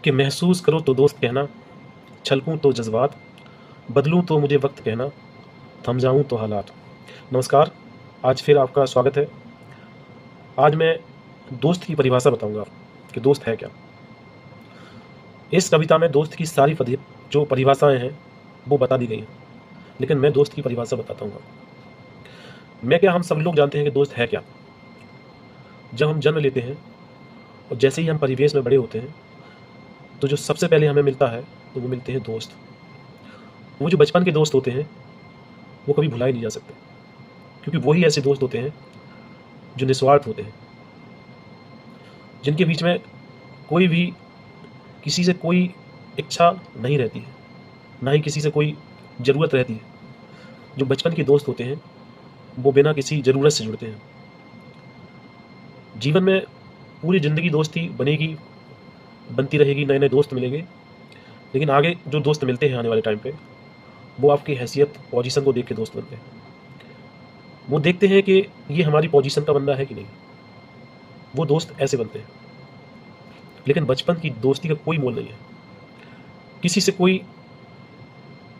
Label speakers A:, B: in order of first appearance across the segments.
A: कि महसूस करो तो दोस्त कहना, छलकूं तो जज्बात, बदलूं तो मुझे वक्त कहना, थम जाऊं तो हालात। नमस्कार, आज फिर आपका स्वागत है। आज मैं दोस्त की परिभाषा बताऊंगा कि दोस्त है क्या। इस कविता में दोस्त की सारी जो परिभाषाएं हैं वो बता दी गई हैं, लेकिन मैं दोस्त की परिभाषा बताता हूँ। मैं क्या, हम सब लोग जानते हैं कि दोस्त है क्या। जब हम जन्म लेते हैं और जैसे ही हम परिवेश में बड़े होते हैं तो जो सबसे पहले हमें मिलता है तो वो मिलते हैं दोस्त। वो जो बचपन के दोस्त होते हैं वो कभी भुलाए नहीं जा सकते, क्योंकि वही ऐसे दोस्त होते हैं जो निस्वार्थ होते हैं, जिनके बीच में कोई भी किसी से कोई इच्छा नहीं रहती है, ना ही किसी से कोई ज़रूरत रहती है। जो बचपन के दोस्त होते हैं वो बिना किसी ज़रूरत से जुड़ते हैं। जीवन में पूरी ज़िंदगी दोस्ती बनेगी, बनती रहेगी, नए नए दोस्त मिलेंगे, लेकिन आगे जो दोस्त मिलते हैं आने वाले टाइम पे वो आपकी हैसियत, पोजीशन को देख के दोस्त बनते हैं। वो देखते हैं कि ये हमारी पोजीशन का बंदा है कि नहीं, वो दोस्त ऐसे बनते हैं। लेकिन बचपन की दोस्ती का कोई मोल नहीं है। किसी से कोई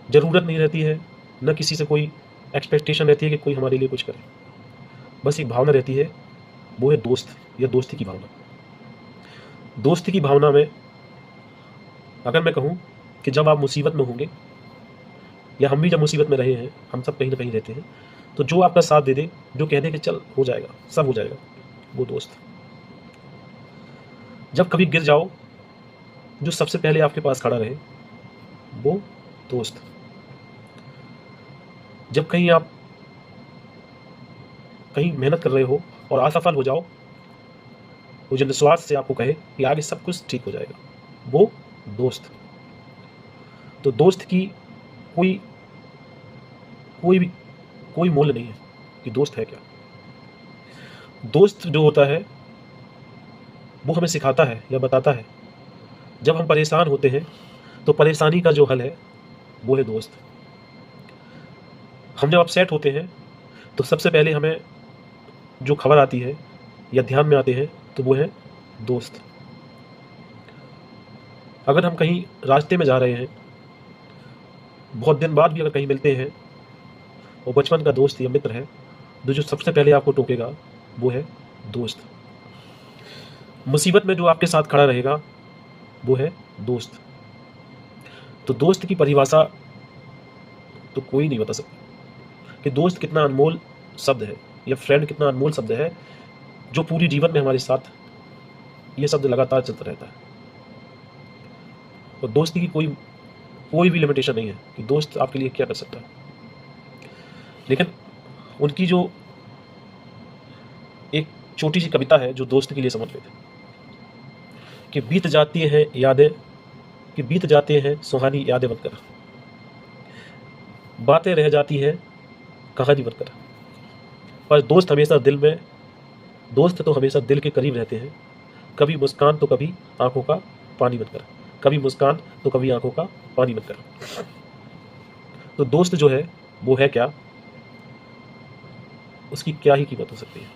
A: ज़रूरत नहीं रहती है, न किसी से कोई एक्सपेक्टेशन रहती है कि कोई हमारे लिए कुछ करे। बस एक भावना रहती है, वो है दोस्त या दोस्ती की भावना। दोस्ती की भावना में अगर मैं कहूँ कि जब आप मुसीबत में होंगे, या हम भी जब मुसीबत में रहे हैं, हम सब कहीं ना कहीं रहते हैं, तो जो आपका साथ दे दे, जो कह दे कि चल हो जाएगा, सब हो जाएगा, वो दोस्त। जब कभी गिर जाओ, जो सबसे पहले आपके पास खड़ा रहे, वो दोस्त। जब कहीं आप कहीं मेहनत कर रहे हो और असफल हो जाओ, वो जो निस्वार्थ से आपको कहे कि आगे सब कुछ ठीक हो जाएगा, वो दोस्त। तो दोस्त की कोई कोई भी कोई मूल्य नहीं है कि दोस्त है क्या। दोस्त जो होता है वो हमें सिखाता है या बताता है, जब हम परेशान होते हैं तो परेशानी का जो हल है वो है दोस्त। हम जब अपसेट होते हैं तो सबसे पहले हमें जो खबर आती है या ध्यान में आते हैं तो वो है दोस्त। अगर हम कहीं रास्ते में जा रहे हैं, बहुत दिन बाद भी अगर कहीं मिलते हैं, वो बचपन का दोस्त या मित्र है, तो जो सबसे पहले आपको टोकेगा वो है दोस्त। मुसीबत में जो आपके साथ खड़ा रहेगा वो है दोस्त। तो दोस्त की परिभाषा तो कोई नहीं बता सकता कि दोस्त कितना अनमोल शब्द है, या फ्रेंड कितना अनमोल शब्द है, जो पूरी जीवन में हमारे साथ ये शब्द लगातार चलता रहता है। और दोस्ती की कोई भी लिमिटेशन नहीं है कि दोस्त आपके लिए क्या कर सकता है। लेकिन उनकी जो एक छोटी सी कविता है जो दोस्त के लिए समझ लेते हैं कि बीत जाती हैं यादें, कि बीत जाते हैं सुहानी यादें बनकर, बातें रह जाती हैं कहानी बनकर, पर दोस्त हमेशा दिल में, दोस्त तो हमेशा दिल के करीब रहते हैं, कभी मुस्कान तो कभी आंखों का पानी बनकर, कभी मुस्कान तो कभी आंखों का पानी बनकर। तो दोस्त जो है वो है क्या, उसकी क्या ही कीमत हो सकती है।